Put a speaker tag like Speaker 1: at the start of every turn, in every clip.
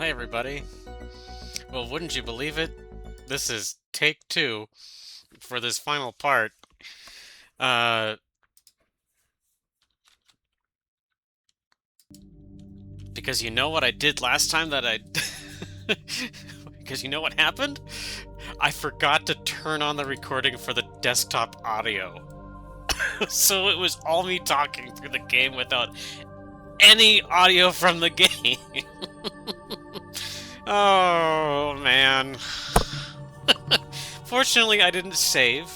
Speaker 1: Hi, everybody. Well, wouldn't you believe it? This is take two for this final part. Uh, because you know what I did last time that I. Because you know what happened? I forgot to turn on the recording for the desktop audio. So it was all me talking through the game without any audio from the game. Oh, man. Fortunately, I didn't save.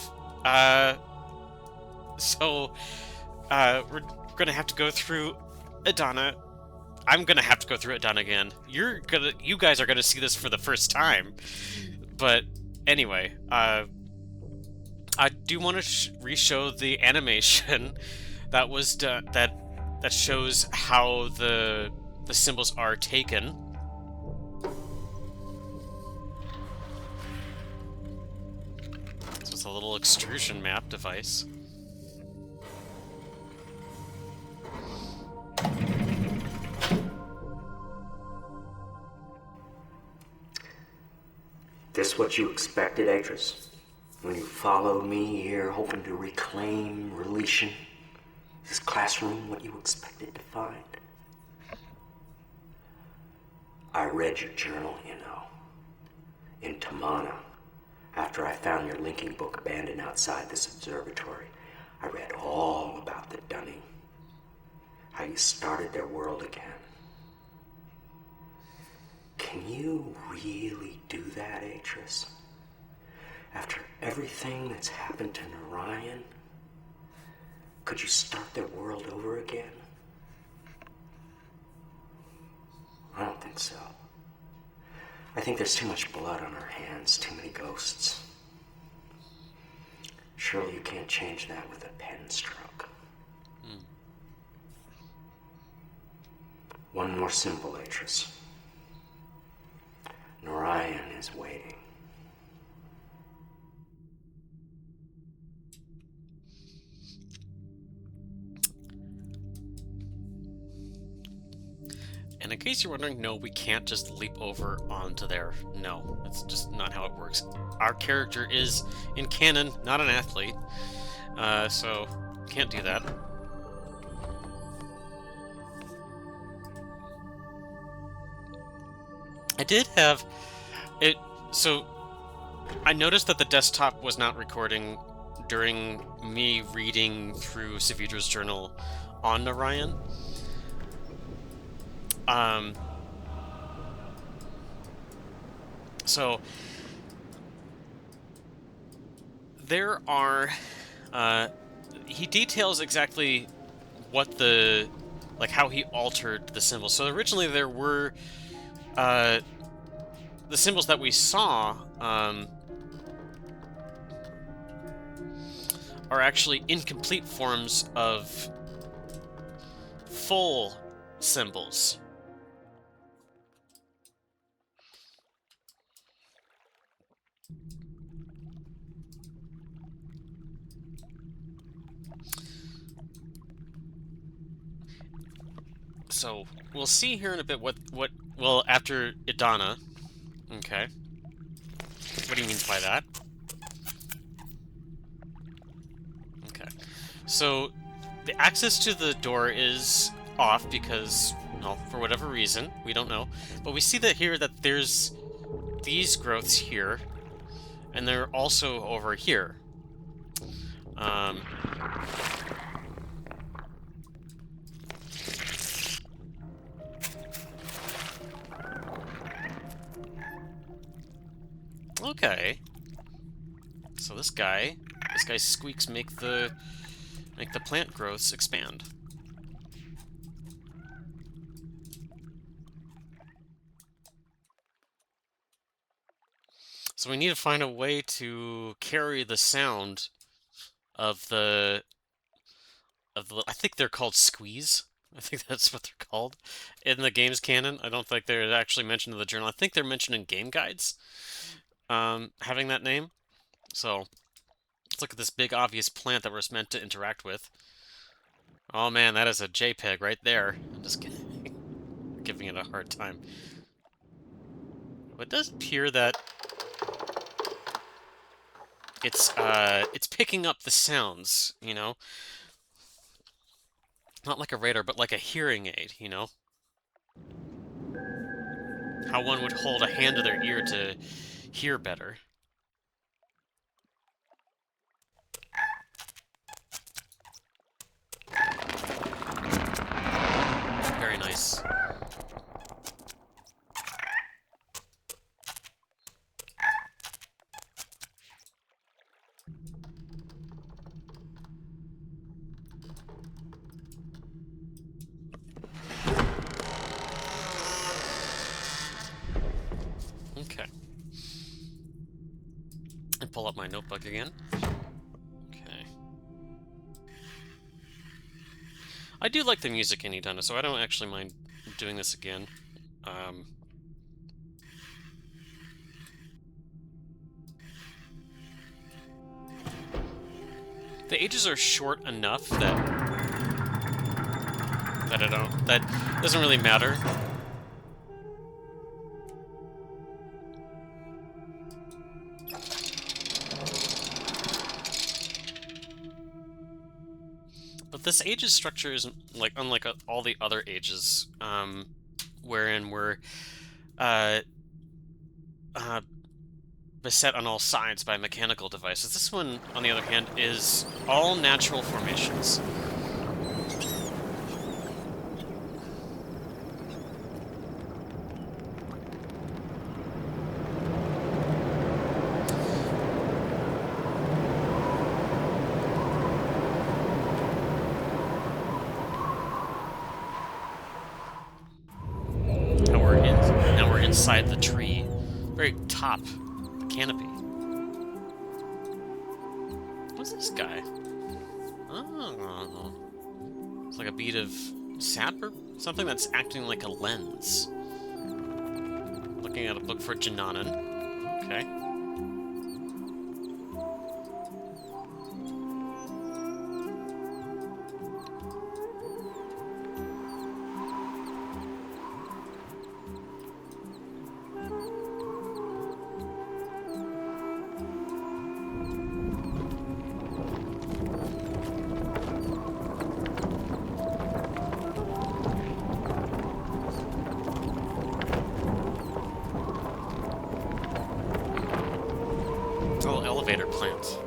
Speaker 1: Uh, so we're gonna have to go through Edanna. I'm gonna have to go through Edanna again. You guys are gonna see this for the first time. But anyway, I do want to re-show the animation that was done that shows how the symbols are taken. So it's a little extrusion map device.
Speaker 2: This what you expected, actress? When you followed me here hoping to reclaim relation? Is this classroom what you expected to find? I read your journal, you know. In Tamana, after I found your linking book abandoned outside this observatory, I read all about the Dunning. How you started their world again. Can you really do that, actress? After everything that's happened to Narayan, could you start their world over again? I don't think so. I think there's too much blood on our hands, too many ghosts. Surely you can't change that with a pen stroke. One more symbol, actress. Narayan is waiting.
Speaker 1: And in case you're wondering, no, we can't just leap over onto there. No, that's just not how it works. Our character is, in canon, not an athlete, so can't do that. I did have it, so I noticed that the desktop was not recording during me reading through Savidra's journal on Narayan. So there are, he details exactly what how he altered the symbols. So originally there were, the symbols that we saw, are actually incomplete forms of full symbols. So we'll see here in a bit well, after Edanna. Okay. What do you mean by that? Okay. So the access to the door is off because, well, for whatever reason, we don't know. But we see that here that there's these growths here, and they're also over here. Okay. So this guy's squeaks make the plant growths expand. So we need to find a way to carry the sound of the I think they're called squeeze. I think that's what they're called in the game's canon. I don't think they're actually mentioned in the journal. I think they're mentioned in game guides, having that name. So let's look at this big obvious plant that we're meant to interact with. Oh man, that is a JPEG right there. I'm just kidding. Giving it a hard time. But it does appear that it's picking up the sounds, you know? Not like a radar, but like a hearing aid, you know? How one would hold a hand to their ear to hear better. Very nice. Okay. And pull up my notebook again. Okay. I do like the music in Edanna, so I don't actually mind doing this again. The ages are short enough that doesn't really matter. But this ages structure isn't like unlike all the other ages, wherein we're uh, uh, beset on all sides by mechanical devices. This one, on the other hand, is all natural formations. Now we're inside the tree, very top, the canopy. What's this guy? Oh, it's like a bead of sap or something that's acting like a lens. Looking at a book for Jananan. Okay. Elevator plant.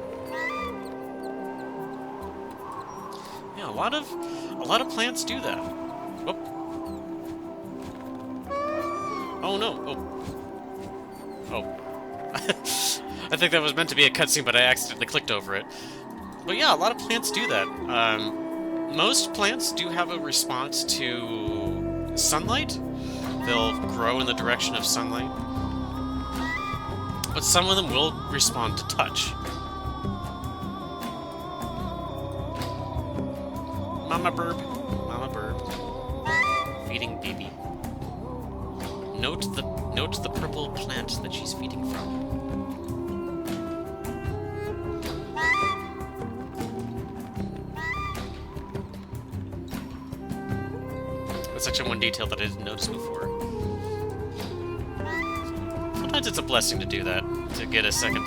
Speaker 1: Yeah, a lot of plants do that. Oh, oh no! Oh. I think that was meant to be a cutscene, but I accidentally clicked over it. But yeah, a lot of plants do that. Most plants do have a response to sunlight. They'll grow in the direction of sunlight. But some of them will respond to touch. Mama bird, feeding baby. Note the purple plant that she's feeding from. That's actually one detail that I didn't notice before. Sometimes it's a blessing to do that, to get a second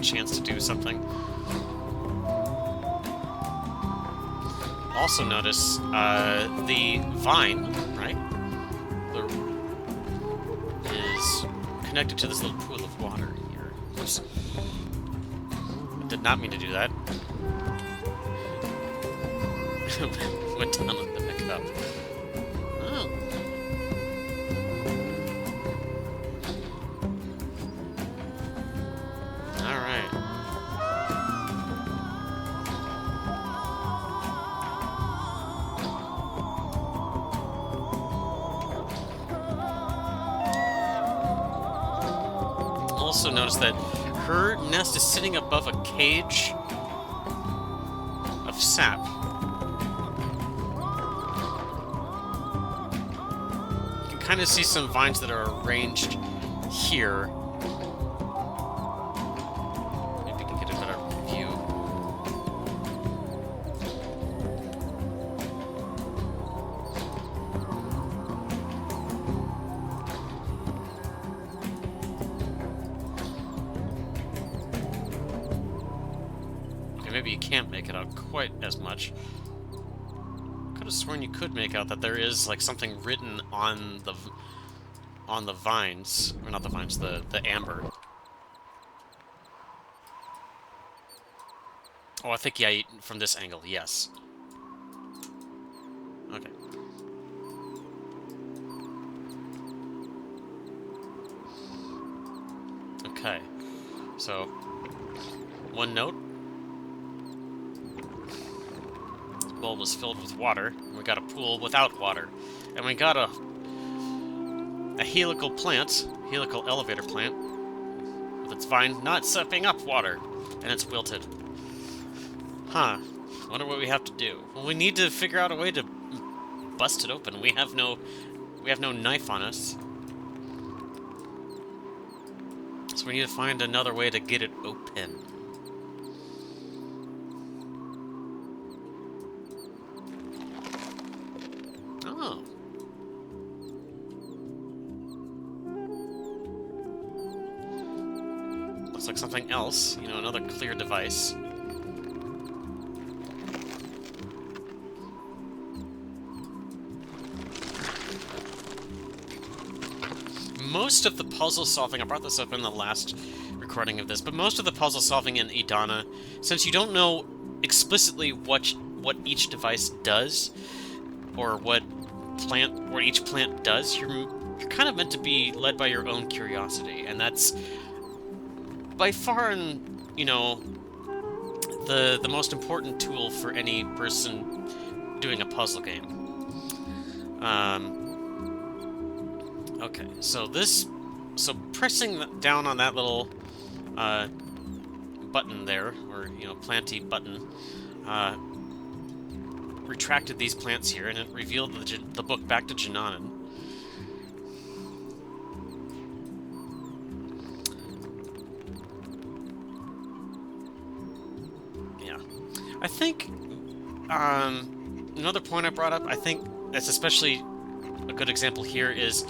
Speaker 1: chance to do something. Also notice the vine, right, is connected to this little pool of water here. Oops. I did not mean to do that. Went down on the pickup. Oh. Also notice that her nest is sitting above a cage of sap. You can kind of see some vines that are arranged here. Maybe we can get a better view. maybe you can't make it out quite as much. Could have sworn you could make out that there is like something written on the vines, or not the vines, the amber. Oh, I think, yeah, from this angle, yes. Okay. Okay. So, one note. This bowl was filled with water. We got a pool without water. And we got a helical plant, helical elevator plant, with its vine not sucking up water. And it's wilted. Huh. Wonder what we have to do. Well, we need to figure out a way to bust it open. We have no knife on us. So we need to find another way to get it open. Oh. Looks like something else. You know, another clear device. Most of the puzzle solving, I brought this up in the last recording of this, but most of the puzzle solving in Edanna, since you don't know explicitly what each device does, or what each plant does, you're kind of meant to be led by your own curiosity, and that's by far, you know, the most important tool for any person doing a puzzle game. Okay, so pressing down on that little button there, or, you know, planty button, retracted these plants here, and it revealed the book back to Jananan. Yeah. I think, another point I brought up, I think that's especially a good example here, is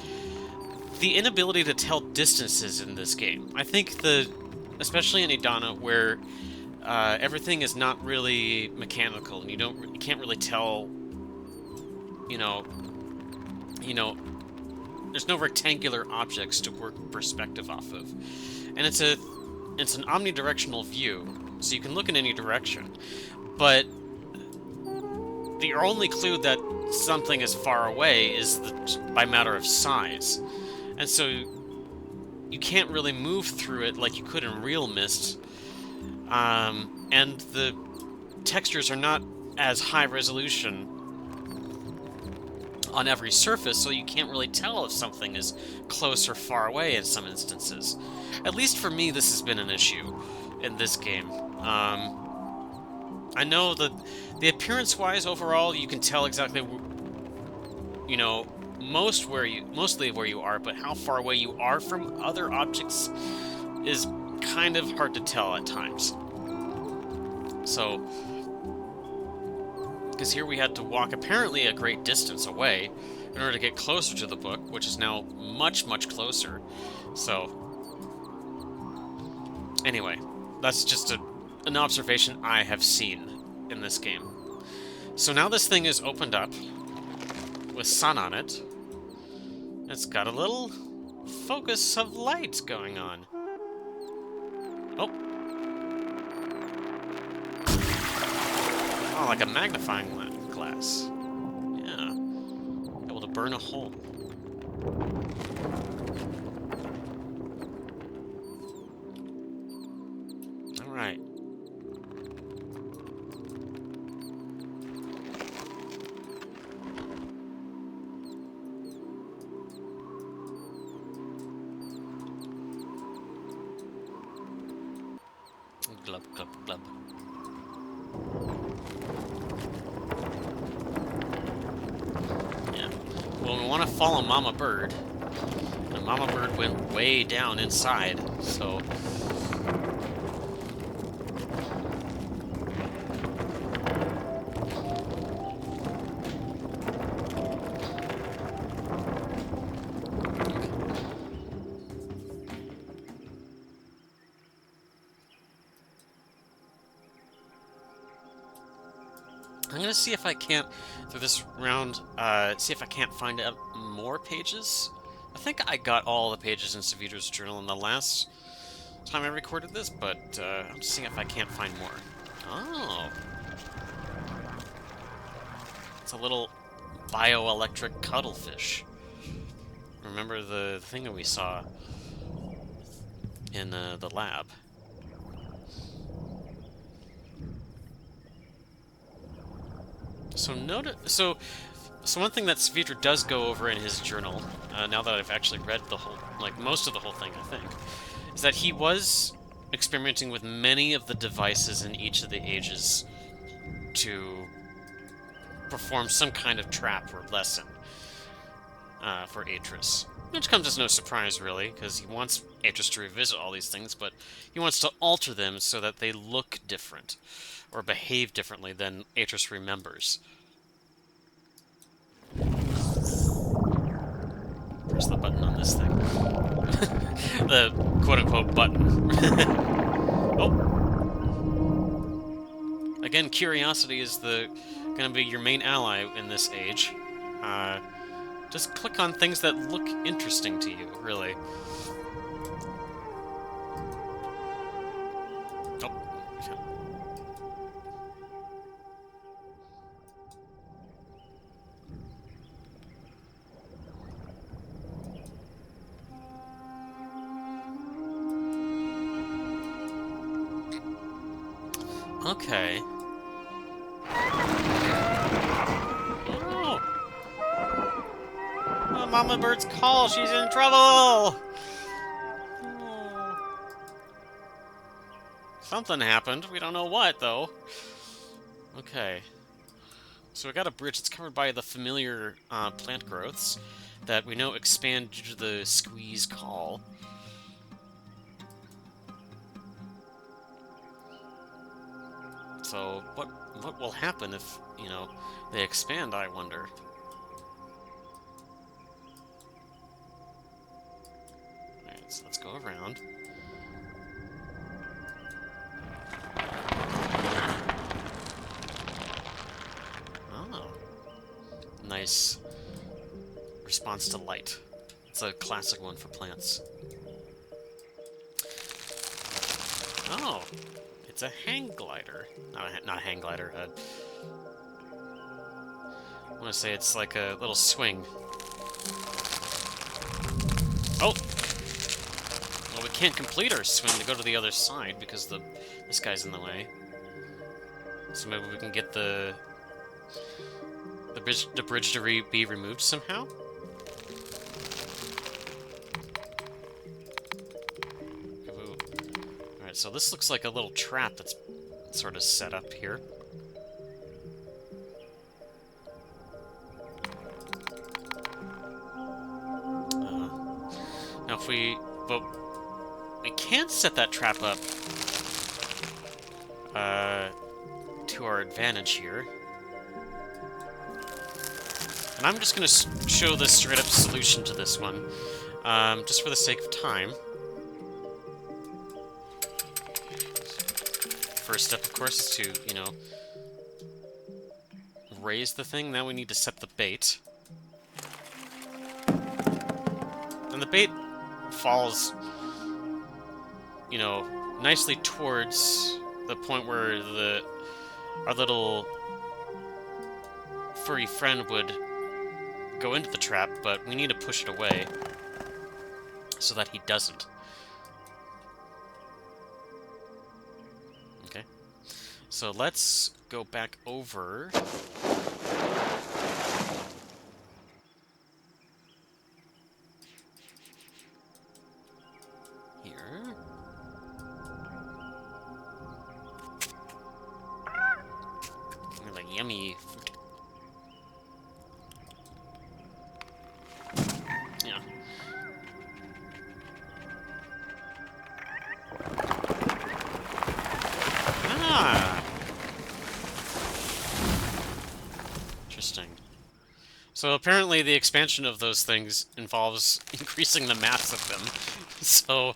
Speaker 1: the inability to tell distances in this game. I think especially in Edanna, where everything is not really mechanical, and you can't really tell, you know, there's no rectangular objects to work perspective off of, and it's an omnidirectional view, so you can look in any direction, but the only clue that something is far away is by matter of size. And so you can't really move through it like you could in real Myst. And the textures are not as high resolution on every surface, so you can't really tell if something is close or far away in some instances. At least for me, this has been an issue in this game. I know that the appearance-wise, overall, you can tell exactly, you know, mostly where you are, but how far away you are from other objects is kind of hard to tell at times. So, because here we had to walk apparently a great distance away in order to get closer to the book, which is now much, much closer. So, anyway, that's just an observation I have seen in this game. So now this thing is opened up with sun on it. It's got a little focus of light going on. Oh. Oh, like a magnifying glass. Yeah. Able to burn a hole. Alright. Glub, glub, glub. Yeah. Well, we want to follow Mama Bird. And Mama Bird went way down inside, so... I'm gonna see if I can't, through this round, see if I can't find out more pages. I think I got all the pages in Savito's journal in the last time I recorded this, but I'm just seeing if I can't find more. Oh, it's a little bioelectric cuttlefish. Remember the thing that we saw in the lab? So so one thing that Savitr does go over in his journal, now that I've actually read the whole, like most of the whole thing, I think, is that he was experimenting with many of the devices in each of the ages to perform some kind of trap or lesson for Atris. Which comes as no surprise, really, because he wants Atris to revisit all these things, but he wants to alter them so that they look different or behave differently than Atris remembers. Press the button on this thing. The quote-unquote button. Oh! Again, curiosity is gonna be your main ally in this age. Just click on things that look interesting to you, really. Oh, okay. Okay. Oh! Oh, Mama Bird's call! She's in trouble! Oh. Something happened. We don't know what, though. Okay. So we got a bridge that's covered by the familiar plant growths that we know expand due to the squeeze call. So what will happen if, they expand, I wonder? Alright, so let's go around. Oh. Nice response to light. It's a classic one for plants. Oh, it's a hang glider. Not a hang glider. I want to say it's like a little swing. Oh! Well, we can't complete our swing to go to the other side because this guy's in the way. So maybe we can get the bridge to be removed somehow? Alright, so this looks like a little trap that's sort of set up here. Now but we can't set that trap up to our advantage here. And I'm just going to show the straight-up solution to this one, just for the sake of time. First step, of course, is to, raise the thing. Now we need to set the bait. And the bait falls, nicely towards the point where our little furry friend would go into the trap, but we need to push it away so that he doesn't. Okay. So let's go back over. Here. Like yummy fruit. Yeah. Ah. Interesting. So apparently the expansion of those things involves increasing the mass of them. So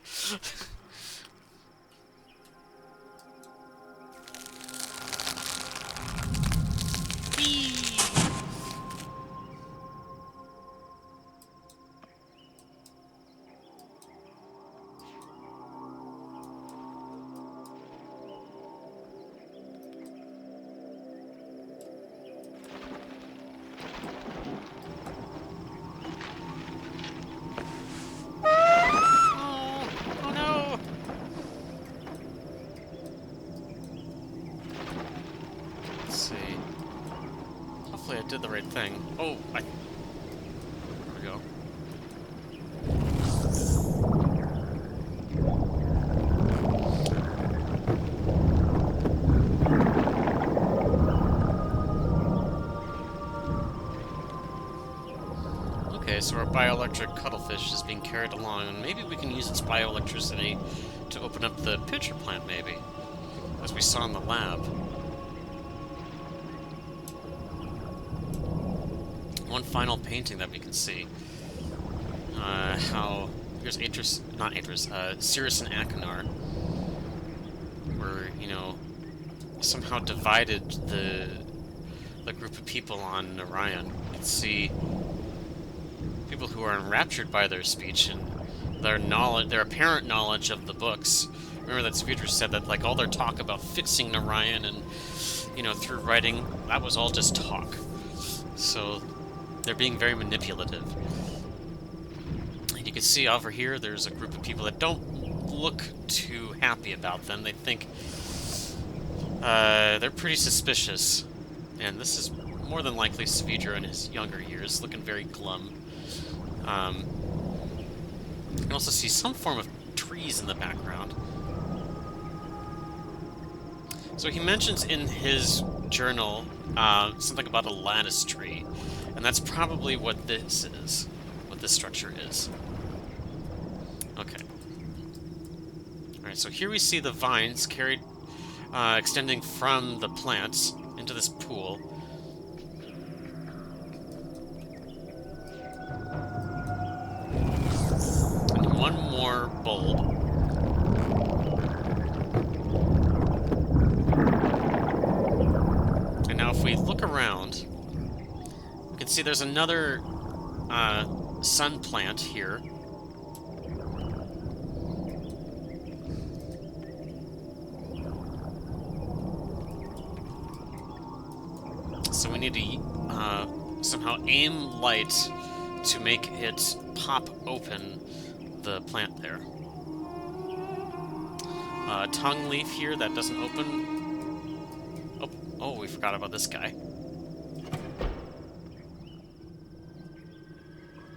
Speaker 1: hopefully I did the right thing. Oh, there we go. Okay, so our bioelectric cuttlefish is being carried along, and maybe we can use its bioelectricity to open up the pitcher plant, maybe, as we saw in the lab. One final painting that we can see. How here's Cirrus and Achenar were, you know, somehow divided the group of people on Narayan. You can see people who are enraptured by their speech and their apparent knowledge of the books. Remember that Savidra said that, like, all their talk about fixing Narayan and, you know, through writing, that was all just talk. So they're being very manipulative. And you can see over here, there's a group of people that don't look too happy about them. They think they're pretty suspicious. And this is more than likely Savidra in his younger years, looking very glum. You can also see some form of trees in the background. So he mentions in his journal something about a lattice tree, and that's probably what this is, what this structure is. Okay. Alright, so here we see the vines carried, extending from the plants into this pool. And one more bulb. And now if we look around, we can see there's another sun plant here. So we need to somehow aim light to make it pop open the plant there. Tongue leaf here that doesn't open. Oh, we forgot about this guy.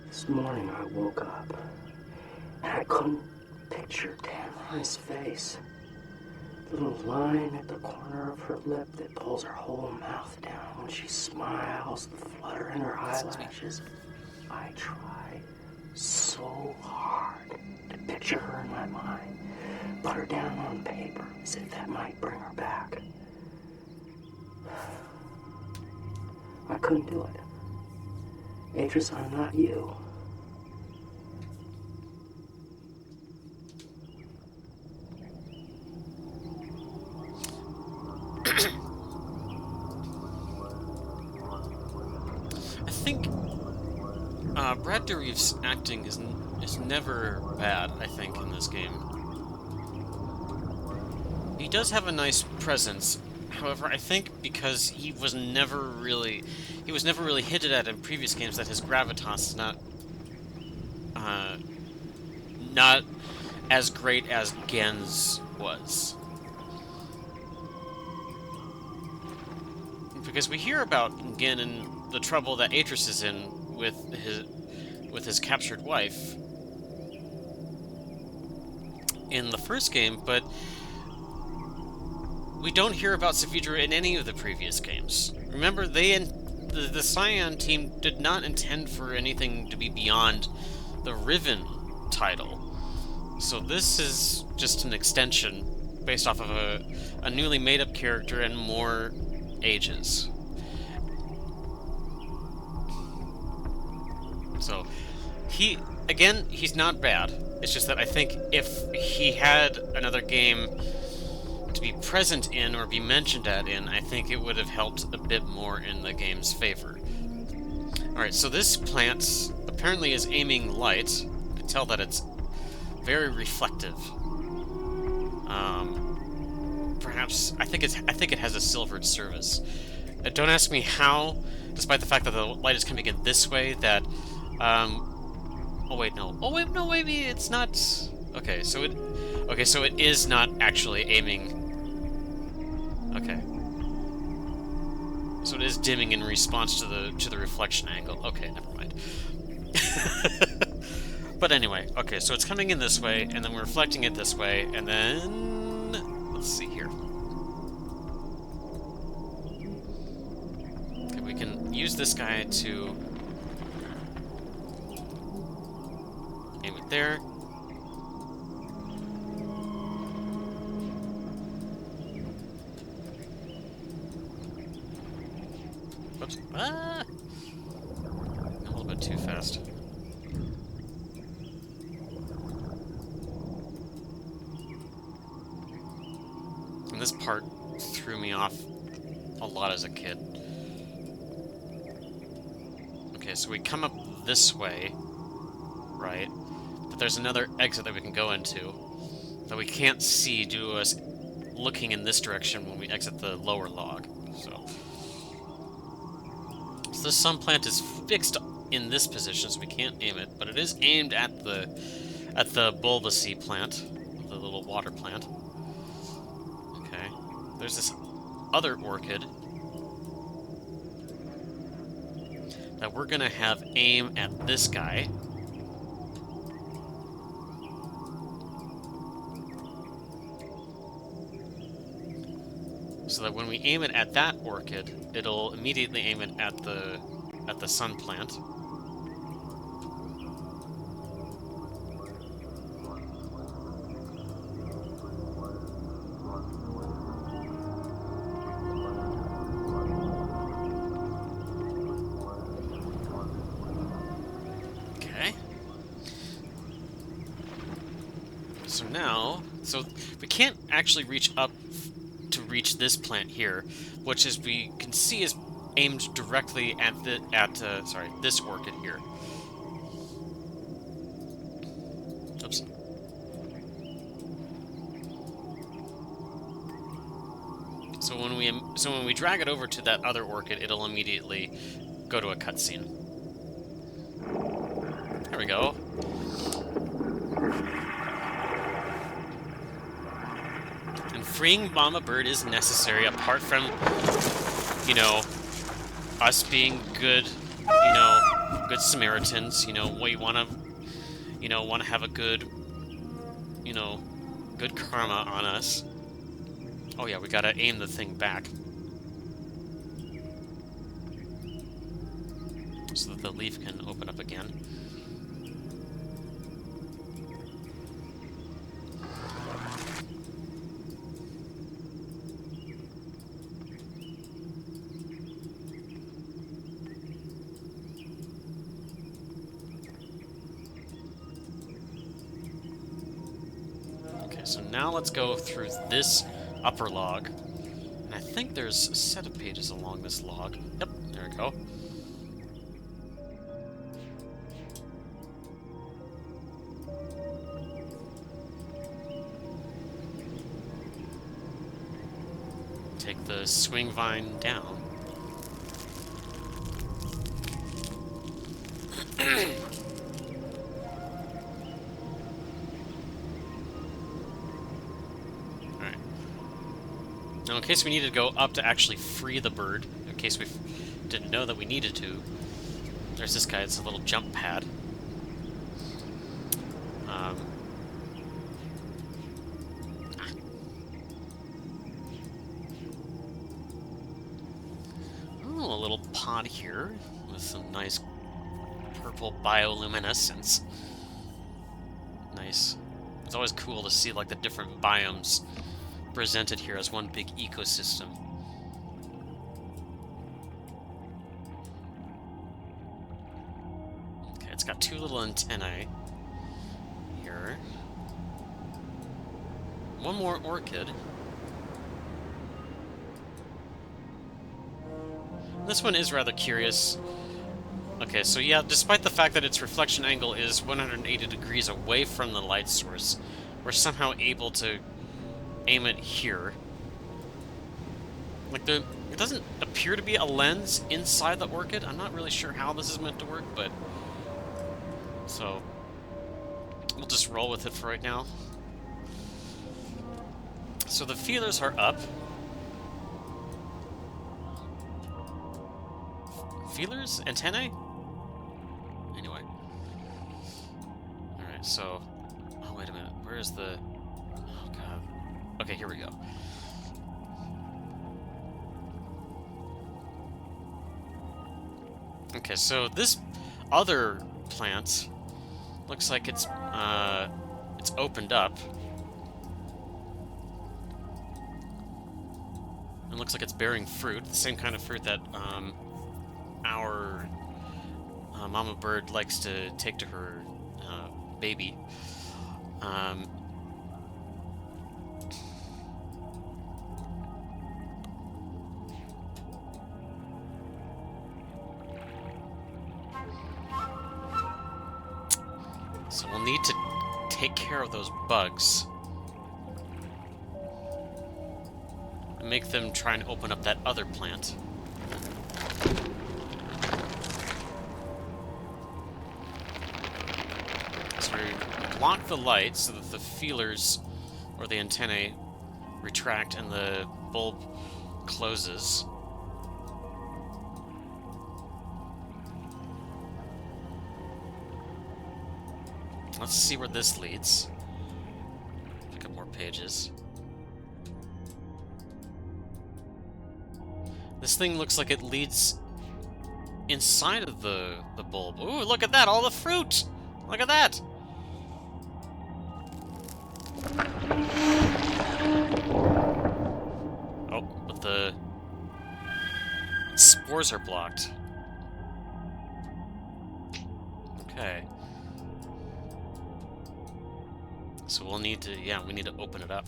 Speaker 2: This morning I woke up and I couldn't picture Tamara's face. The little line at the corner of her lip that pulls her whole mouth down when she smiles, the flutter in her eyelashes. I try so hard to picture her in my mind, put her down on paper as if that might bring her back. I couldn't do it. Atris, I'm not you.
Speaker 1: I think Brad Dourif's acting is never bad, I think, in this game. He does have a nice presence. However, I think because he was never really hinted at in previous games that his gravitas is not as great as Gen's was. Because we hear about Gen and the trouble that Atris is in with his captured wife in the first game, but we don't hear about Savidra in any of the previous games. Remember, the Cyan team did not intend for anything to be beyond the Riven title. So this is just an extension based off of a newly made-up character and more ages. So, he's not bad. It's just that I think if he had another game to be present in or be mentioned in, I think it would have helped a bit more in the game's favor. Alright, so this plant apparently is aiming light. You can tell that it's very reflective. Perhaps, I think it has a silvered surface. Don't ask me how, despite the fact that the light is coming in this way, that, maybe it's not. Okay, so it is not actually aiming. Okay. So it is dimming in response to the reflection angle. Okay, never mind. But anyway, okay, so it's coming in this way, and then we're reflecting it this way, and then let's see here. Okay, we can use this guy to aim it there. Whoops. Ah! A little bit too fast. And this part threw me off a lot as a kid. Okay, so we come up this way, right? But there's another exit that we can go into that we can't see due to us looking in this direction when we exit the lower log. So this sun plant is fixed in this position, so we can't aim it, but it is aimed at the bulbousy plant, the little water plant. Okay. There's this other orchid that we're gonna have aim at this guy. So that when we aim it at that orchid, it'll immediately aim it at the sun plant. Okay. So now, so we can't actually reach up to reach this plant here, which as we can see is aimed directly at this orchid here. Oops. So when we drag it over to that other orchid, it'll immediately go to a cutscene. There we go. And freeing Mama Bird is necessary, apart from, you know, us being good, good Samaritans. We want to have a good, good karma on us. Oh yeah, we gotta aim the thing back so that the leaf can open up again. Okay, so now let's go through this upper log. And I think there's a set of pages along this log. Yep, there we go. Take the swing vine down. Alright. Now, in case we needed to go up to actually free the bird, in case we didn't know that we needed to, there's this guy. It's a little jump pad. Oh, a little pod here with some nice purple bioluminescence. Nice. It's always cool to see like the different biomes presented here as one big ecosystem. Okay, it's got two little antennae here. One more orchid. This one is rather curious. Okay, so yeah, despite the fact that its reflection angle is 180 degrees away from the light source, we're somehow able to aim it here. Like, it doesn't appear to be a lens inside the orchid. I'm not really sure how this is meant to work, but... So, we'll just roll with it for right now. So the feelers are up. feelers? Antennae? Anyway. Alright, so... Oh, wait a minute. Where is the... Oh, God. Okay, here we go. Okay, so this other plant looks like it's opened up. It looks like it's bearing fruit, the same kind of fruit that our mama bird likes to take to her baby. So we'll need to take care of those bugs. And make them try and open up that other plant. So we block the light so that the feelers or the antennae retract and the bulb closes. Let's see where this leads. Pick up more pages. This thing looks like it leads inside of the bulb. Ooh, look at that! All the fruit! Look at that! Oh, but the spores are blocked. Okay. So we'll need to, yeah, we need to open it up.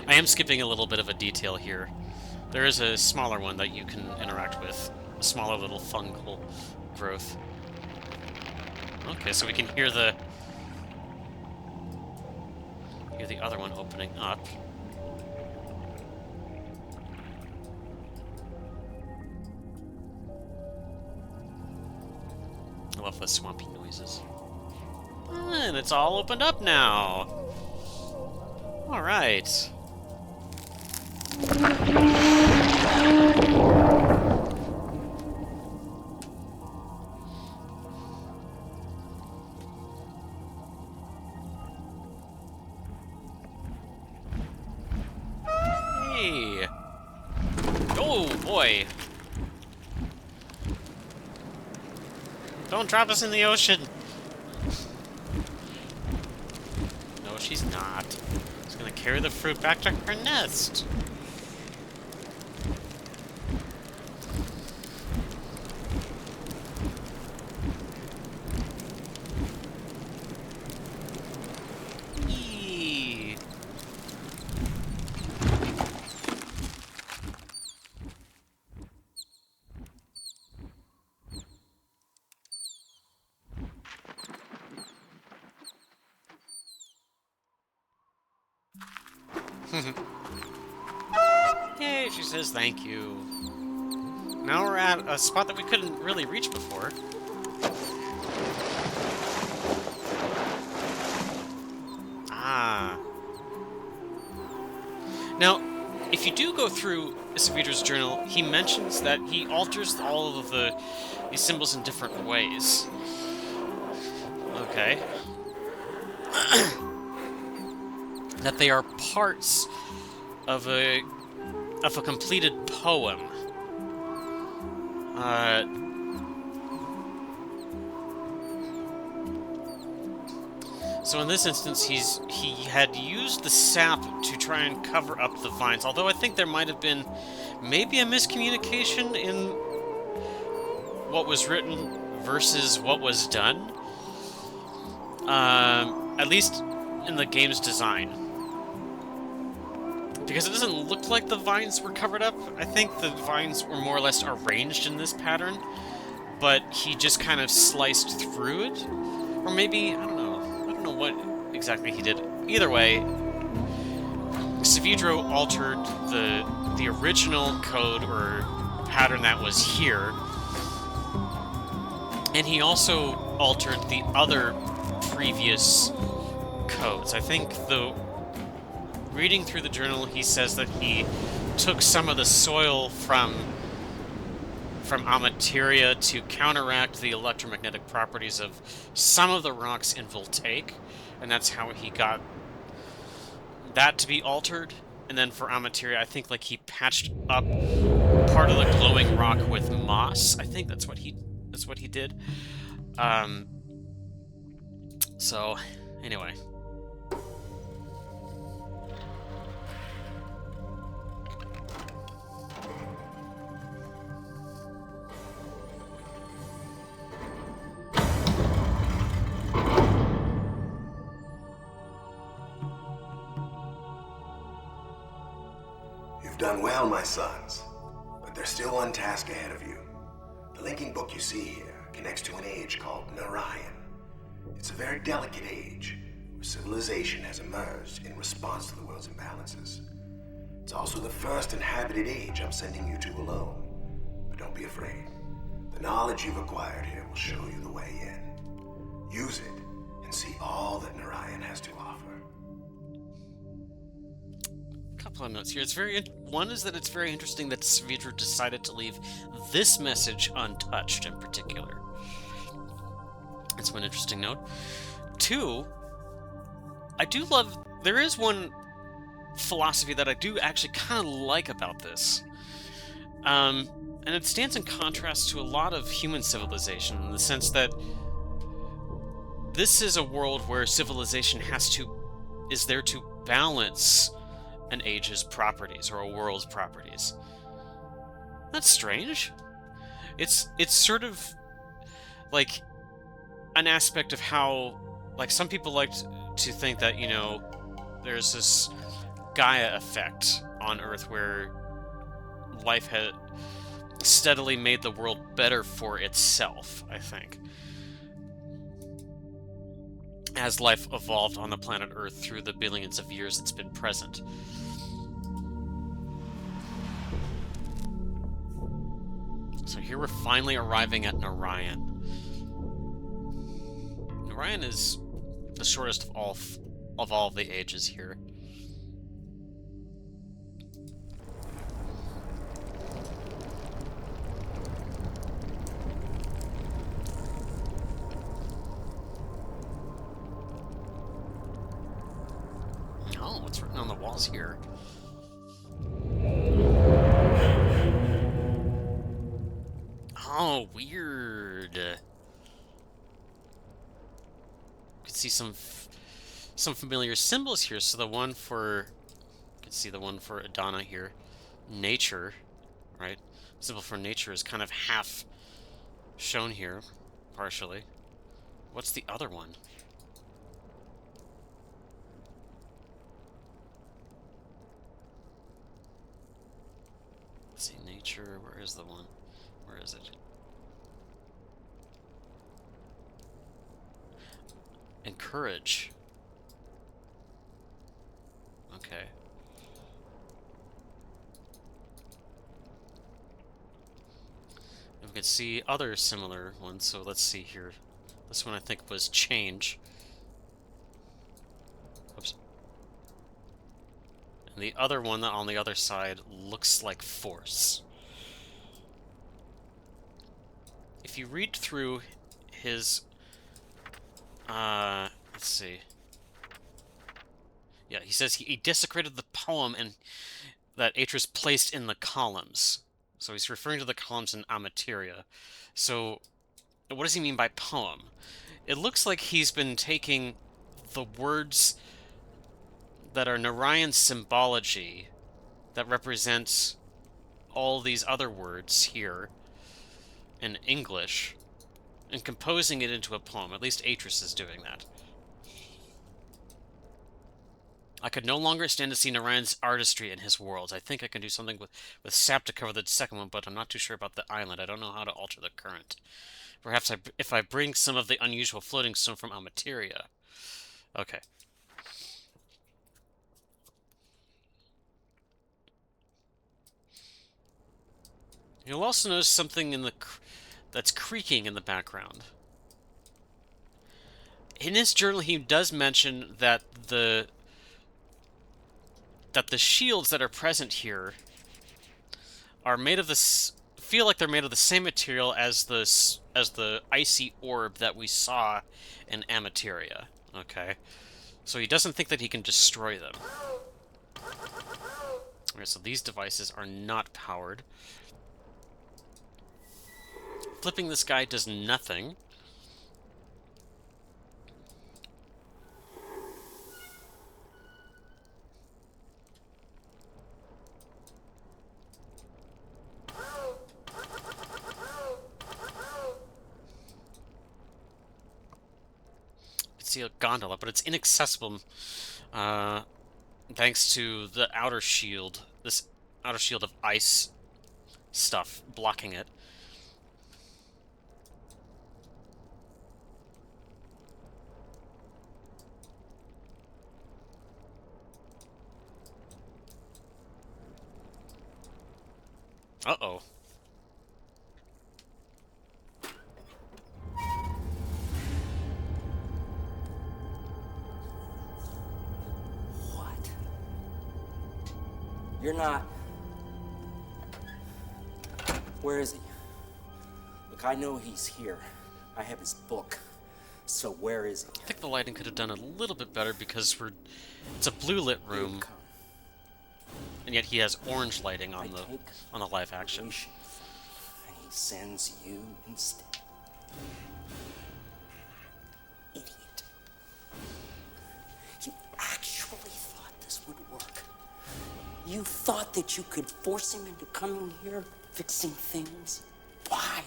Speaker 1: I am skipping a little bit of a detail here. There is a smaller one that you can interact with. A smaller little fungal growth. Okay, so we can hear the other one opening up. I love the swampy noises. And it's all opened up now. All right. Hey. Oh boy. Don't drop us in the ocean. No, she's not. She's gonna carry the fruit back to her nest. Eee. Yay, she says thank you. Now we're at a spot that we couldn't really reach before. Ah. Now, if you do go through Savidra's journal, he mentions that he alters all of these symbols in different ways. Okay. That they are parts of a completed poem. So in this instance, he had used the sap to try and cover up the vines. Although I think there might have been maybe a miscommunication in what was written versus what was done. At least in the game's design. Because it doesn't look like the vines were covered up. I think the vines were more or less arranged in this pattern, but he just kind of sliced through it. Or maybe, I don't know what exactly he did. Either way, Savidro altered the original code or pattern that was here, and he also altered the other previous codes. I think the reading through the journal, he says that he took some of the soil from Amateria to counteract the electromagnetic properties of some of the rocks in Voltaic, and that's how he got that to be altered. And then for Amateria, I think like he patched up part of the glowing rock with moss. I think that's what he did. Um, so anyway.
Speaker 3: You've done well, my sons, but there's still one task ahead of you. The linking book you see here connects to an age called Narayan. It's a very delicate age, where civilization has emerged in response to the world's imbalances. It's also the first inhabited age I'm sending you to alone. But don't be afraid. The knowledge you've acquired here will show you the way in. Use it and see all that Narayan has to offer.
Speaker 1: Couple of notes here. One is that it's very interesting that Svidra decided to leave this message untouched in particular. That's one interesting note. Two, I do love. There is one philosophy that I do actually kind of like about this. And it stands in contrast to a lot of human civilization in the sense that this is a world where civilization is there to balance an age's properties or a world's properties. That's strange. It's sort of like an aspect of how, like, some people like to think that, there's this Gaia effect on Earth where life had steadily made the world better for itself, I think, as life evolved on the planet Earth through the billions of years it's been present. So here we're finally arriving at Narayan. Narayan is the shortest of all the ages here. Oh, what's written on the walls here? Oh, weird. You can see some familiar symbols here. So you can see the one for Edanna here. Nature, right? Symbol for nature is kind of half shown here, partially. What's the other one? Let's see, nature, where is the one? Where is it? Encourage. Okay. And we can see other similar ones, so let's see here. This one I think was change. Oops. And the other one on the other side looks like force. If you read through his let's see. Yeah, he says he desecrated the poem and that Atris placed in the columns. So he's referring to the columns in Amateria. So what does he mean by poem? It looks like he's been taking the words that are Narayan's symbology that represents all these other words here in English and composing it into a poem. At least Atris is doing that. I could no longer stand to see Narayan's artistry in his worlds. I think I can do something with sap to cover the second one, but I'm not too sure about the island. I don't know how to alter the current. Perhaps if I bring some of the unusual floating stone from Amateria. Okay. You'll also notice something that's creaking in the background. In his journal, he does mention that the shields that are present here are made of this. Feel like they're made of the same material as the icy orb that we saw in Amateria. Okay, so he doesn't think that he can destroy them. Okay, so these devices are not powered. Flipping this guy does nothing. See a gondola, but it's inaccessible thanks to the outer shield, this outer shield of ice stuff blocking it. Uh-oh.
Speaker 2: What? You're not... Where is he? Look, I know he's here. I have his book. So where is he?
Speaker 1: I think the lighting could have done a little bit better because it's a blue lit room, and yet he has orange lighting on the live action.
Speaker 2: And he sends you instead. Idiot. You actually thought this would work. You thought that you could force him into coming here, fixing things. Why?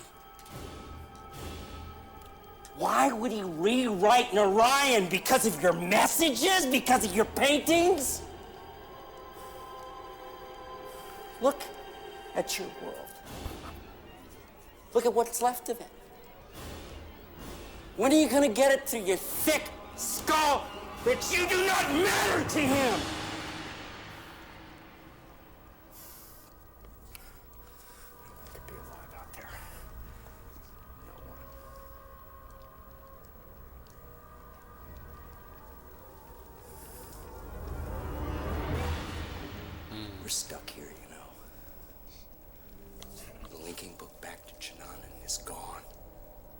Speaker 2: Why would he rewrite Narayan? Because of your messages? Because of your paintings? Look at your world. Look at what's left of it. When are you gonna get it through your thick skull that you do not matter to him? Who could be alive out there? No one. We're stuck here, you know. The linking book back to Edanna is gone.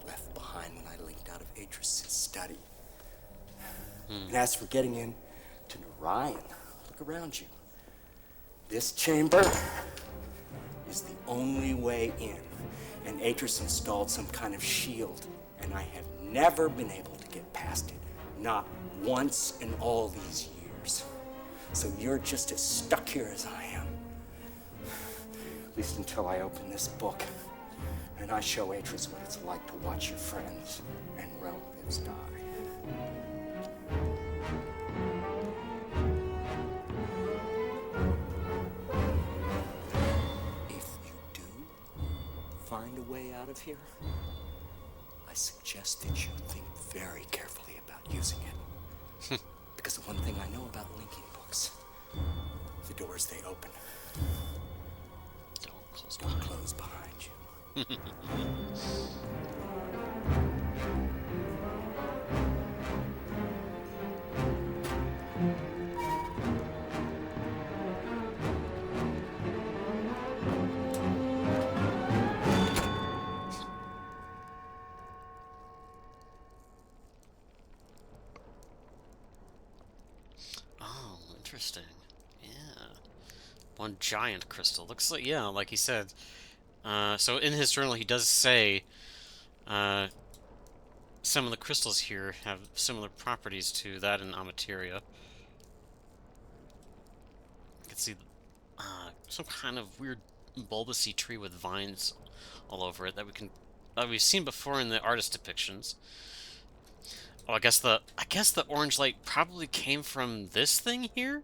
Speaker 2: Left behind when I linked out of Atris's study. And as for getting in to Narayan, look around you. This chamber is the only way in. And Atris installed some kind of shield, and I have never been able to get past it. Not once in all these years. So you're just as stuck here as I am. At least until I open this book and I show Atris what it's like to watch your friends and relatives die. If you do find a way out of here, I suggest that you think very carefully about using it. Because the one thing I know about linking books, the doors they open don't close behind you.
Speaker 1: Oh, interesting. Yeah. One giant crystal. Looks like, yeah, like he said. So in his journal, he does say some of the crystals here have similar properties to that in Amateria. You can see some kind of weird bulbousy tree with vines all over it that we've seen before in the artist depictions. Oh, I guess the orange light probably came from this thing here.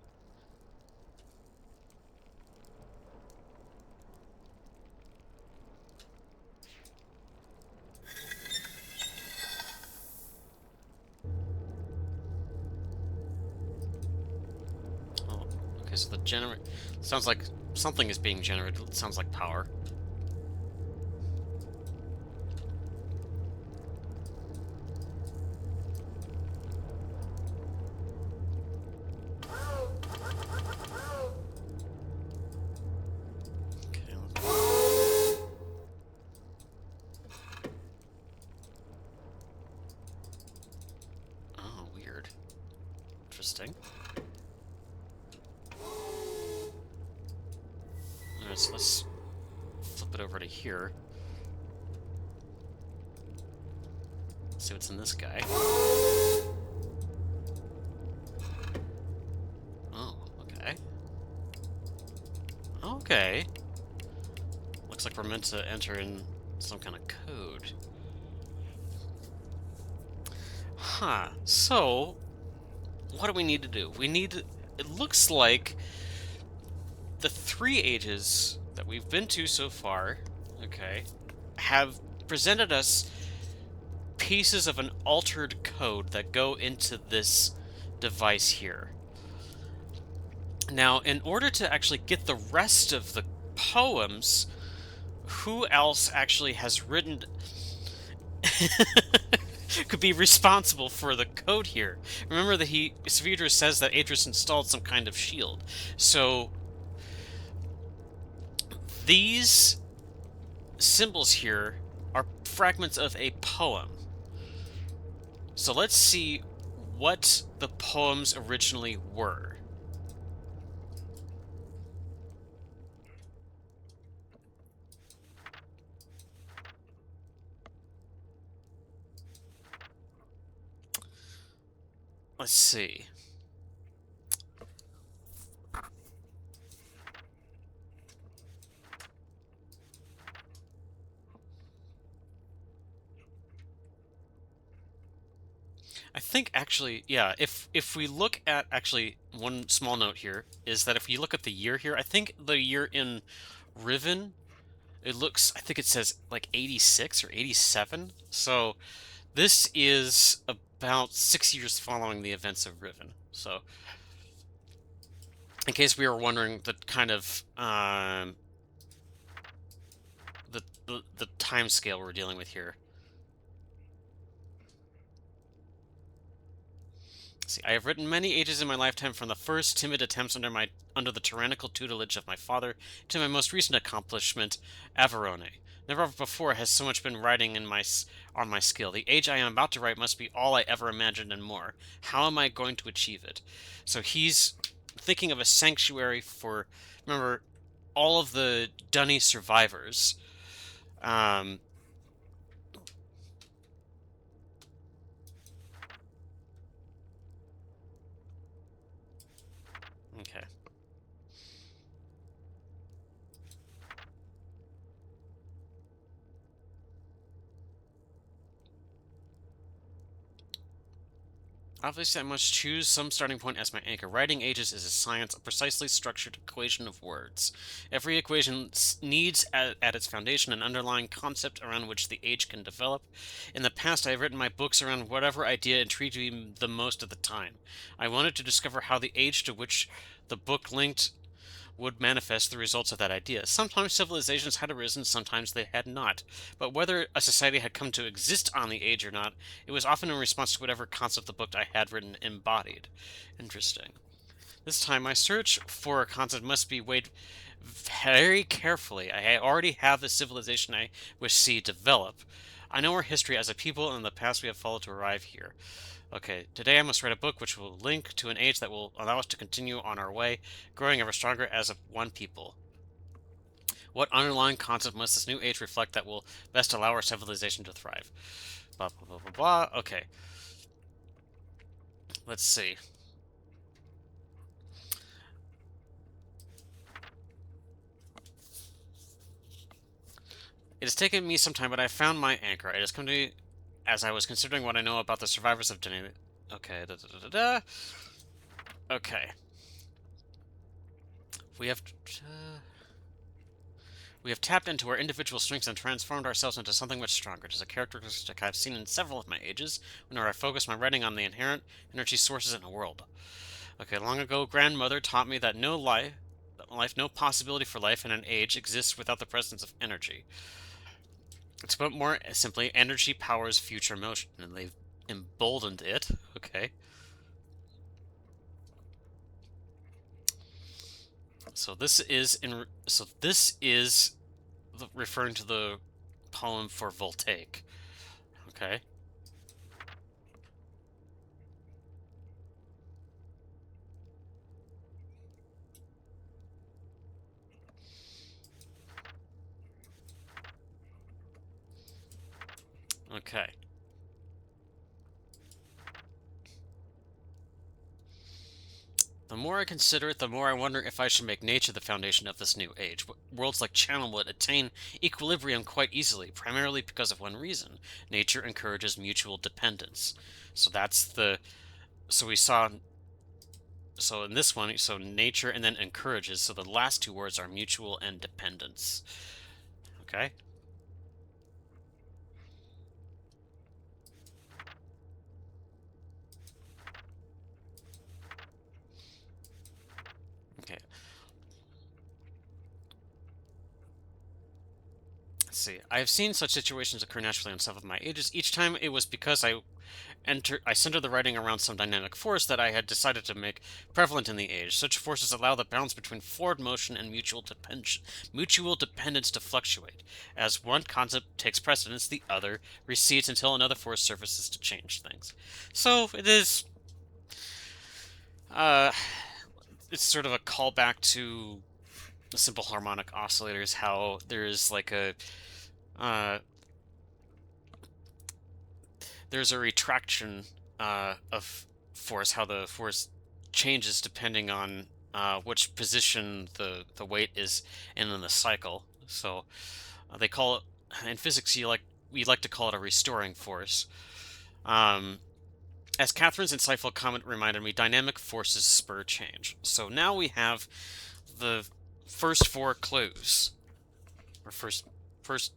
Speaker 1: Oh, okay, so the sounds like something is being generated. It sounds like power. Interesting. Alright, so let's flip it over to here. See what's in this guy. Oh, okay. Okay. Looks like we're meant to enter in some kind of code. Huh. So, what do we need to do? We need to... It looks like the 3 ages that we've been to so far, okay, have presented us pieces of an altered code that go into this device here. Now, in order to actually get the rest of the poems, who else actually has written could be responsible for the code here? Remember that Svidra says that Adris installed some kind of shield. So these symbols here are fragments of a poem. So let's see what the poems originally were. Let's see. I think actually, yeah, if we look at actually one small note here is that if you look at the year here, I think the year in Riven, it looks, I think it says like 86 or 87. So this is about 6 years following the events of Riven. So in case we were wondering the kind of the time scale we're dealing with here. See, I have written many ages in my lifetime, from the first timid attempts under the tyrannical tutelage of my father to my most recent accomplishment, Averone. Never before has so much been writing on my skill. The age I am about to write must be all I ever imagined and more. How am I going to achieve it? So he's thinking of a sanctuary for, remember, all of the Dunny survivors. Okay. Obviously, I must choose some starting point as my anchor. Writing ages is a science, a precisely structured equation of words. Every equation needs at its foundation an underlying concept around which the age can develop. In the past, I have written my books around whatever idea intrigued me the most at the time. I wanted to discover how the age to which the book linked would manifest the results of that idea. Sometimes civilizations had arisen, sometimes they had not. But whether a society had come to exist on the age or not, it was often in response to whatever concept the book I had written embodied. Interesting. This time, my search for a concept must be weighed very carefully. I already have the civilization I wish to see develop. I know our history as a people and the paths we have followed to arrive here. Okay, today I must write a book which will link to an age that will allow us to continue on our way, growing ever stronger as one people. What underlying concept must this new age reflect that will best allow our civilization to thrive? Blah, blah, blah, blah, blah. Okay. Let's see. It has taken me some time, but I found my anchor. It has come to me as I was considering what I know about the survivors of Denny. Okay, da, da, da, da, da. Okay. We have... We have tapped into our individual strengths and transformed ourselves into something much stronger. It is a characteristic I've seen in several of my ages, whenever I focus my writing on the inherent energy sources in a world. Okay, long ago, grandmother taught me that no possibility for life in an age exists without the presence of energy. To put more simply, energy powers future motion, and they've emboldened it. Okay. So this is referring to the poem for Voltaic. Okay. Okay. The more I consider it, the more I wonder if I should make nature the foundation of this new age. Worlds like Channel would attain equilibrium quite easily, primarily because of one reason. Nature encourages mutual dependence. So that's the... So we saw... So in this one, so nature and then encourages. So the last two words are mutual and dependence. Okay? Okay. Let's see. I have seen such situations occur naturally on stuff of my ages. Each time it was because I centered the writing around some dynamic force that I had decided to make prevalent in the age. Such forces allow the balance between forward motion and mutual dependence to fluctuate. As one concept takes precedence, the other recedes until another force surfaces to change things. So it is, uh, it's sort of a callback to the simple harmonic oscillators. How there's like uh, there's a retraction of force, how the force changes depending on which position the weight is in the cycle. So they call it in physics. We like to call it a restoring force. Um, as Catherine's insightful comment reminded me, dynamic forces spur change. So now we have the first four clues, or first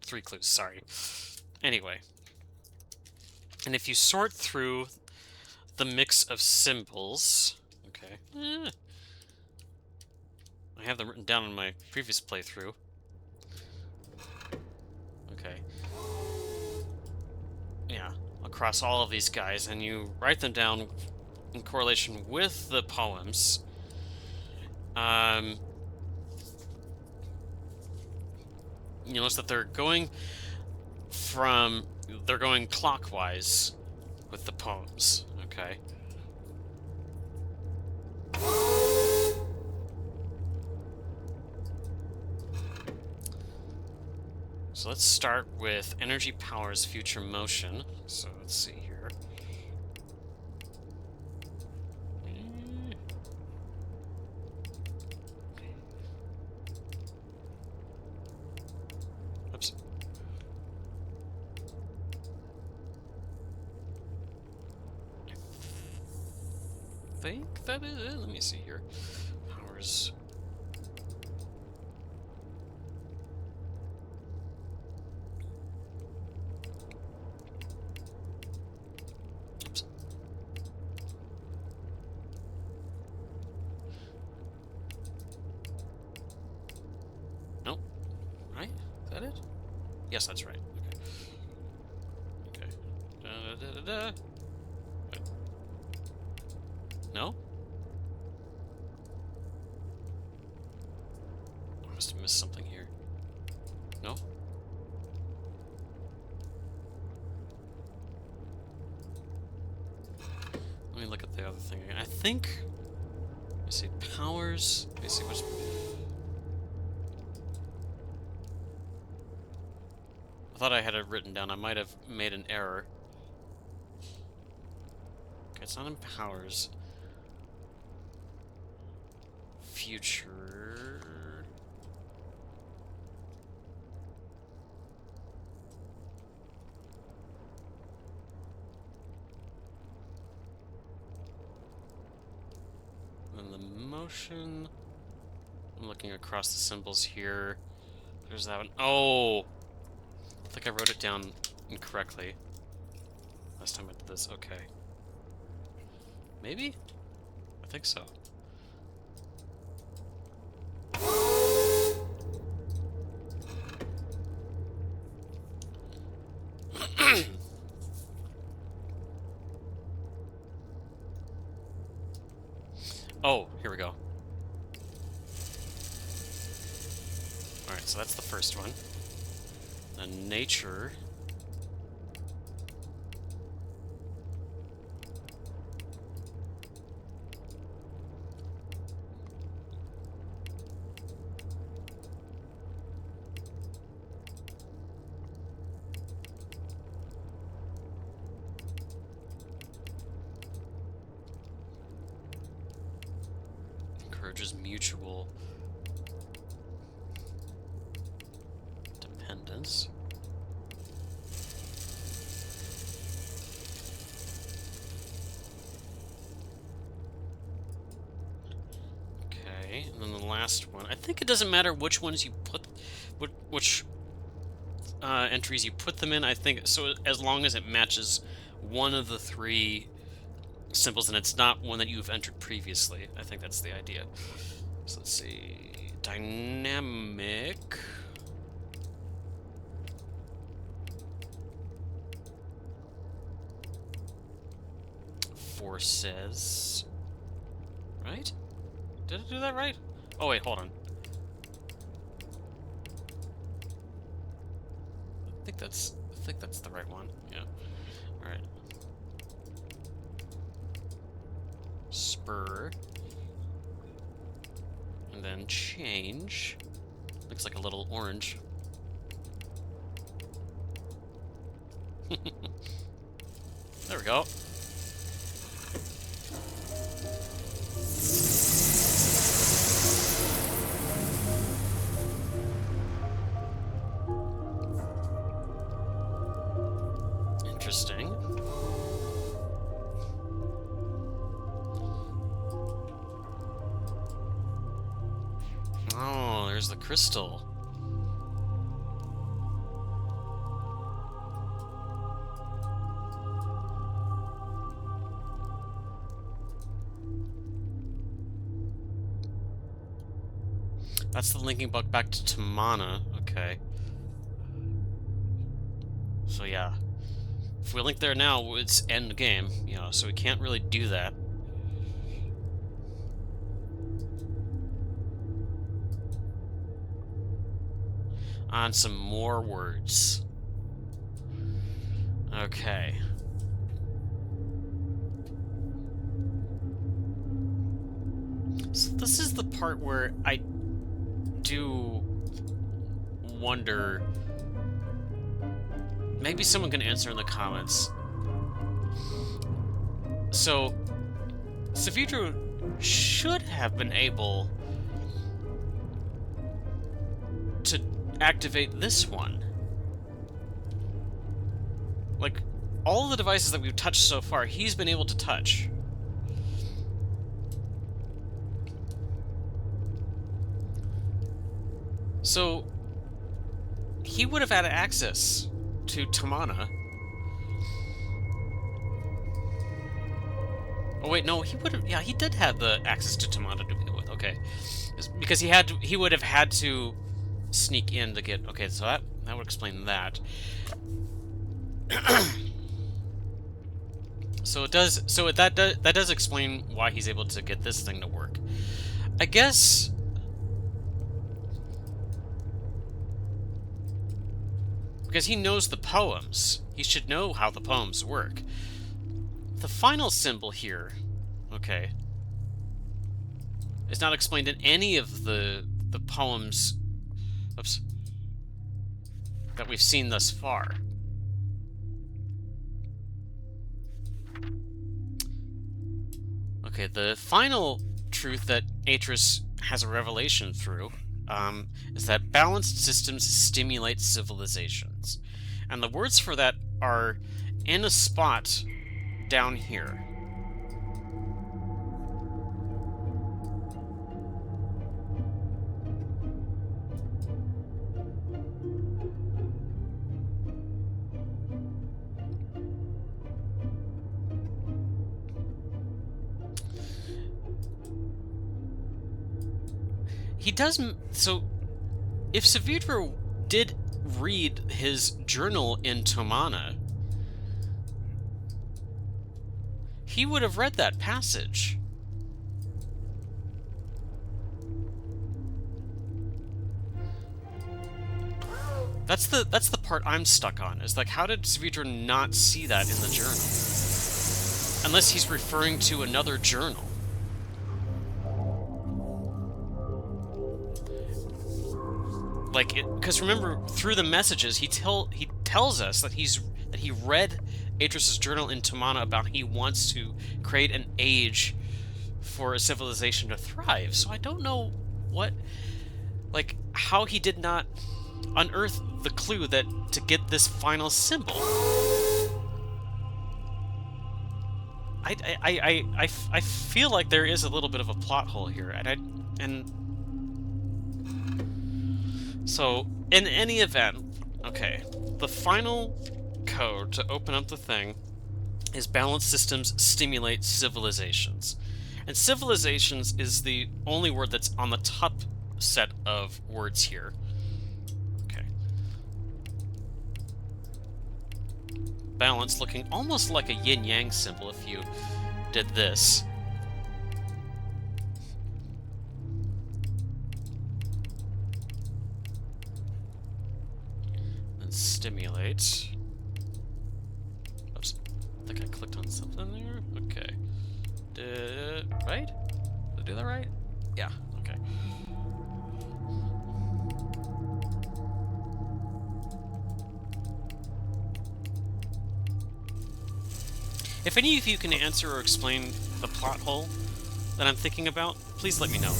Speaker 1: three clues. Sorry. Anyway, and if you sort through the mix of symbols. Okay. I have them written down in my previous playthrough. Okay. Yeah, across all of these guys, and you write them down in correlation with the poems. You notice that they're going clockwise with the poems. Okay. So let's start with energy powers future motion. So let's see here. Oops. I think that is it. Let me see here. Powers. Nope. Right? Is that it? Yes, that's right. Okay. Okay. No? I must have missed something here. No? Let me look at the other thing again. I think... Let me see. Powers... Let me see what's... I thought I had it written down. I might have made an error. Okay, it's not in powers. Future... And the motion... I'm looking across the symbols here. There's that one. Oh! I think I wrote it down incorrectly. Last time I did this. Okay. Maybe? I think so. Oh, here we go. Alright, so that's the first one. Then nature. encourages mutual dependence. Okay, and then the last one. I think it doesn't matter which ones you put, which entries you put them in. I think so, as long as it matches one of the three symbols and it's not one that you've entered previously. I think that's the idea. So let's see. Dynamic. Forces. Right? Did I do that right? Oh wait, hold on. I think that's the right one. Yeah. All right. Spur. And then change. Looks like a little orange. There we go. Interesting. Oh, there's the crystal. That's the linking bug back to Tamana. Okay. So yeah. If we link there now, it's end game, you know, so we can't really do that. On some more words. Okay. So this is the part where I do wonder. Maybe someone can answer in the comments. So, Savidro should have been able to activate this one. Like, all the devices that we've touched so far, he's been able to touch. So, he would have had access to Tamana. Oh wait, no, he would have. Yeah, he did have the access to Tamana to begin with. Okay, because he would have had to sneak in to get. Okay, so that would explain that. So it does. So that does explain why he's able to get this thing to work. I guess. Because he knows the poems. He should know how the poems work. The final symbol here, okay, is not explained in any of the poems, oops, that we've seen thus far. Okay, the final truth that Atris has a revelation through is that balanced systems stimulate civilizations. And the words for that are in a spot down here. He does. So, if Savidro did read his journal in Tamana, he would have read that passage. That's the part I'm stuck on. Is like, how did Savidro not see that in the journal? Unless he's referring to another journal. Like, because remember, through the messages, he tells us that he read Atris's journal in Tamana about he wants to create an age for a civilization to thrive. So I don't know what, like, how he did not unearth the clue that to get this final symbol. I feel like there is a little bit of a plot hole here, and so in any event, okay, the final code to open up the thing is balanced systems stimulate civilizations. And civilizations is the only word that's on the top set of words here. Okay. Balance looking almost like a yin-yang symbol if you did this. And stimulate. Oops. I think I clicked on something there. Okay. Right? Did I do that right? Yeah, okay. If any of you can answer or explain the plot hole that I'm thinking about, please let me know.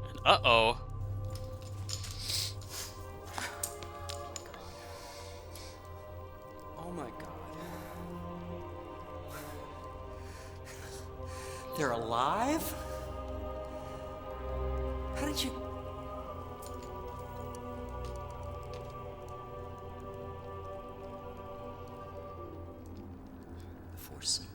Speaker 1: And uh-oh.
Speaker 2: Oh my God. They're alive? How did you... The Force symbol.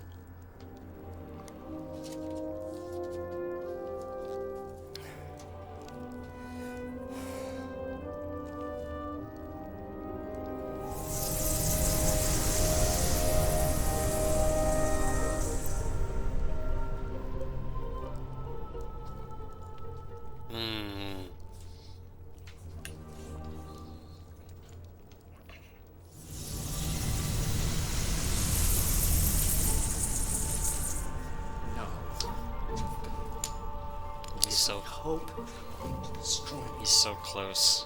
Speaker 2: Hope destroy me.
Speaker 1: He's so close.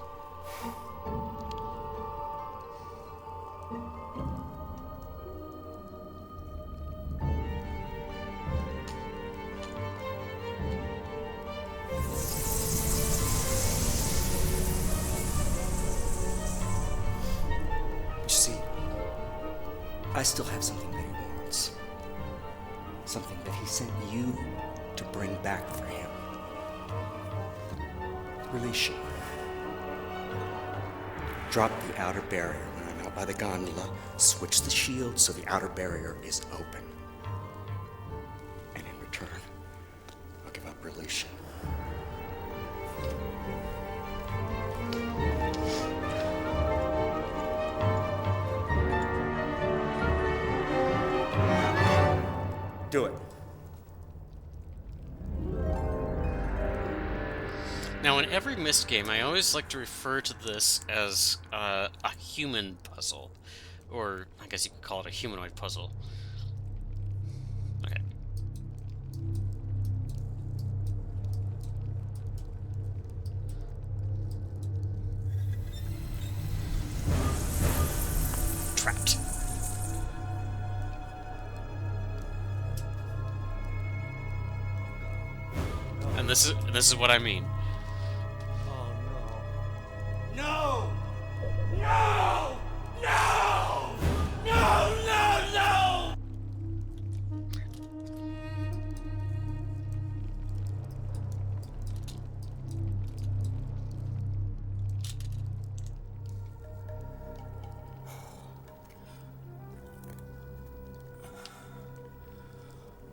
Speaker 2: You see, I still have something that he wants. Something that he sent you to bring back for him. Release you. Drop the outer barrier when I'm out by the gondola. Switch the shield so the outer barrier is open. And in return, I'll give up Release. Do it.
Speaker 1: Now, in every Myst game, I always like to refer to this as a human puzzle. Or, I guess you could call it a humanoid puzzle. Okay. Trapped. And this is what I mean.
Speaker 2: No! No! No! No! No! No!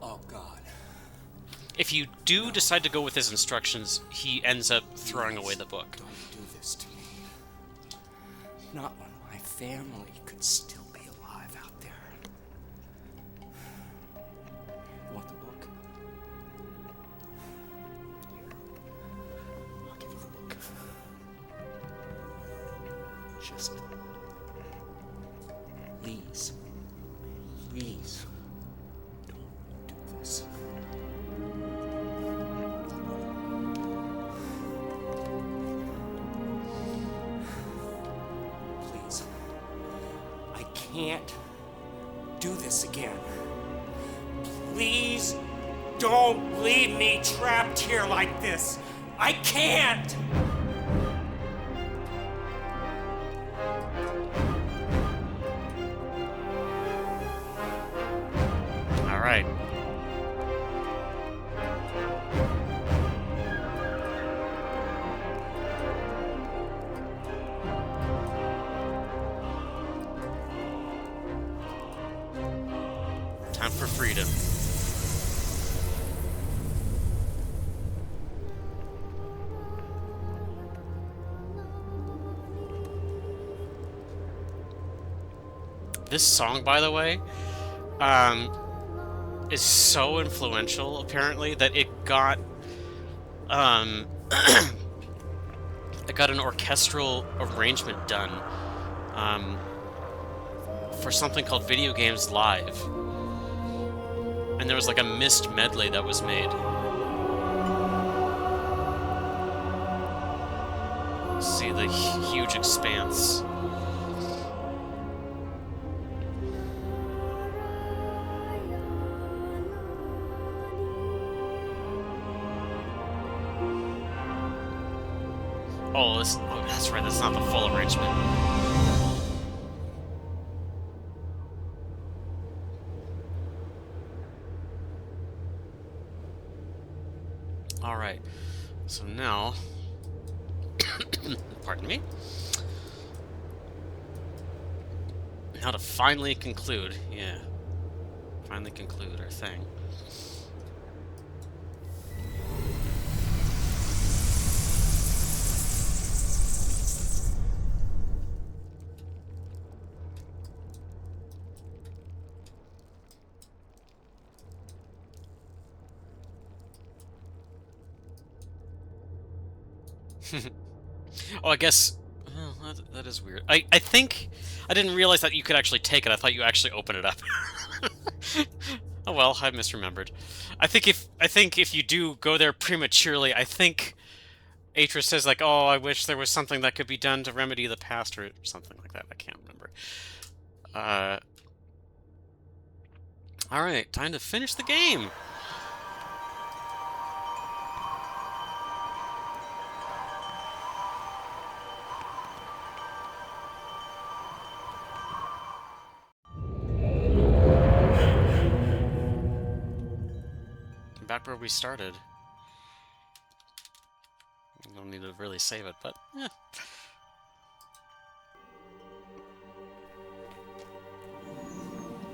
Speaker 2: Oh, God.
Speaker 1: If you do decide to go with his instructions, he ends up throwing away the book.
Speaker 2: Don't do this to me. Not when my family could still be alive out there. You want the book? Here. I'll give you the book. Just... please. Please. Don't do this. Please.
Speaker 4: can't do this again. Please don't leave me trapped here like this. I can't!
Speaker 1: All right. Time for freedom. This song, by the way, is so influential, apparently, that it got, it got an orchestral arrangement done, for something called Video Games Live. And there was like a Myst medley that was made. See the huge expanse. Oh, that's right, that's not the full arrangement. Alright, so now, pardon me, now to finally conclude, finally conclude our thing. Oh, I guess... Oh, that is weird. I think... I didn't realize that you could actually take it. I thought you actually open it up. Oh well, I misremembered. I think if you do go there prematurely, I think Atris says like, "Oh, I wish there was something that could be done to remedy the past," or something like that. I can't remember. All right, time to finish the game. Back where we started. Don't need to really save it, but yeah.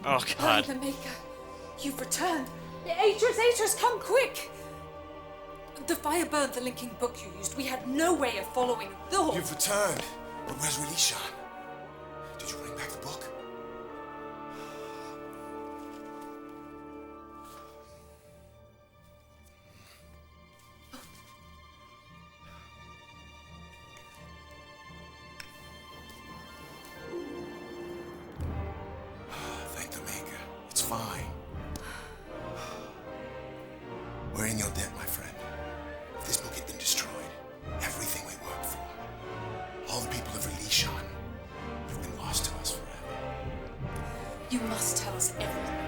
Speaker 1: Oh god.
Speaker 5: The Maker, you've returned. Atris, come quick! The fire burned the linking book you used. We had no way of following the horse.
Speaker 3: You've returned. But where's Relishan? Did you bring back the book? Thank the Maker. It's fine. We're in your debt, my friend. If this book had been destroyed, everything we worked for, all the people of Relishan, would have been lost to us forever.
Speaker 5: You must tell us everything.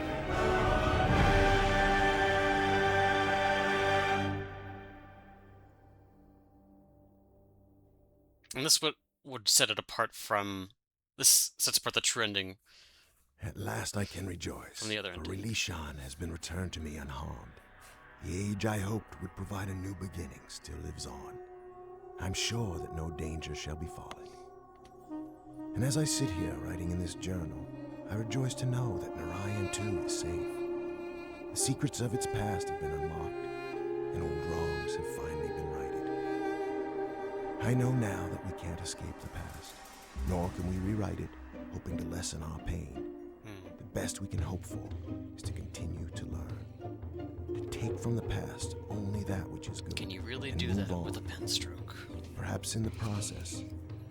Speaker 1: And this would set it apart from... This sets apart the true ending.
Speaker 3: At last I can rejoice,
Speaker 1: From the other
Speaker 3: for
Speaker 1: ending.
Speaker 3: Relishan has been returned to me unharmed. The age I hoped would provide a new beginning still lives on. I'm sure that no danger shall befall it. And as I sit here writing in this journal, I rejoice to know that Narayan too is safe. The secrets of its past have been unlocked, and old wrongs have finally been righted. I know now that we can't escape the past, nor can we rewrite it, hoping to lessen our pain. The best we can hope for is to continue to learn, to take from the past only that which is good.
Speaker 1: Can you really
Speaker 3: and
Speaker 1: do
Speaker 3: move
Speaker 1: that
Speaker 3: on.
Speaker 1: with a pen stroke?
Speaker 3: Perhaps in the process,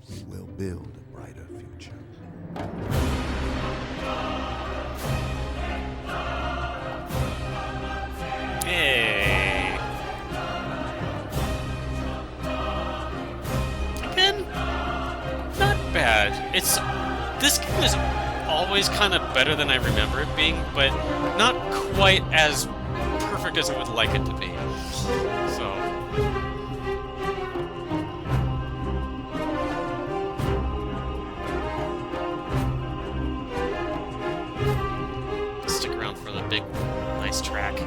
Speaker 3: we will build a brighter future.
Speaker 1: Hey. Again, not bad. This game is always kind of better than I remember it being, but not quite as perfect as I would like it to be. So... stick around for the big, nice track.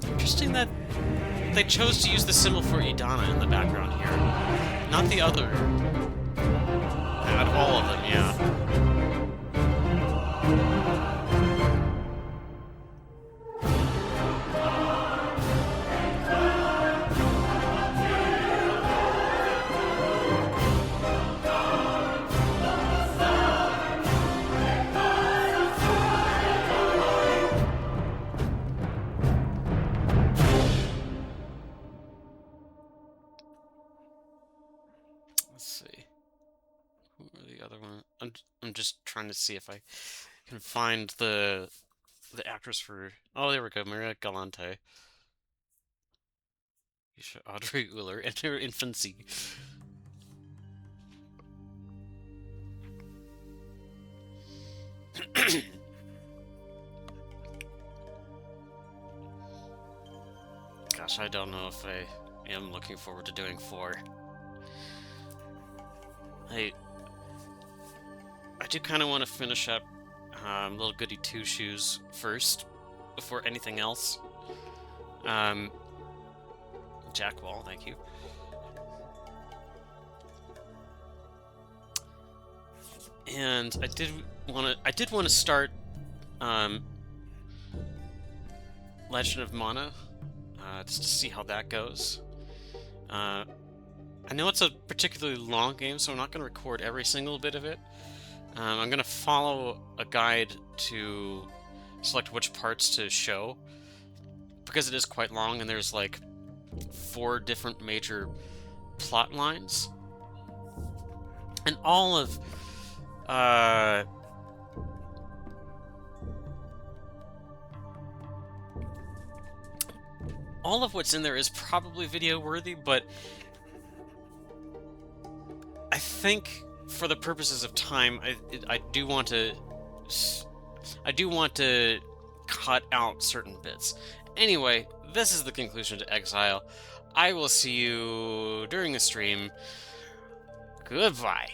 Speaker 1: Interesting that they chose to use the symbol for Edanna in the background here. Not the other. Out of all of them, yeah. Let's see. Who are the other one? I'm just trying to see if I can find the actress for. Oh, there we go, Maria Galante. Audrey Uller in her infancy. Gosh, I don't know if I am looking forward to doing 4. I do kind of want to finish up Little Goody Two Shoes first, before anything else. Jack Wall, thank you. And I did want to start Legend of Mana, just to see how that goes. I know it's a particularly long game, so I'm not going to record every single bit of it. I'm going to follow a guide to select which parts to show, because it is quite long, and there's like 4 different major plot lines. And all of what's in there is probably video worthy, but I think for the purposes of time, I do want to cut out certain bits. Anyway, this is the conclusion to Exile. I will see you during the stream. Goodbye.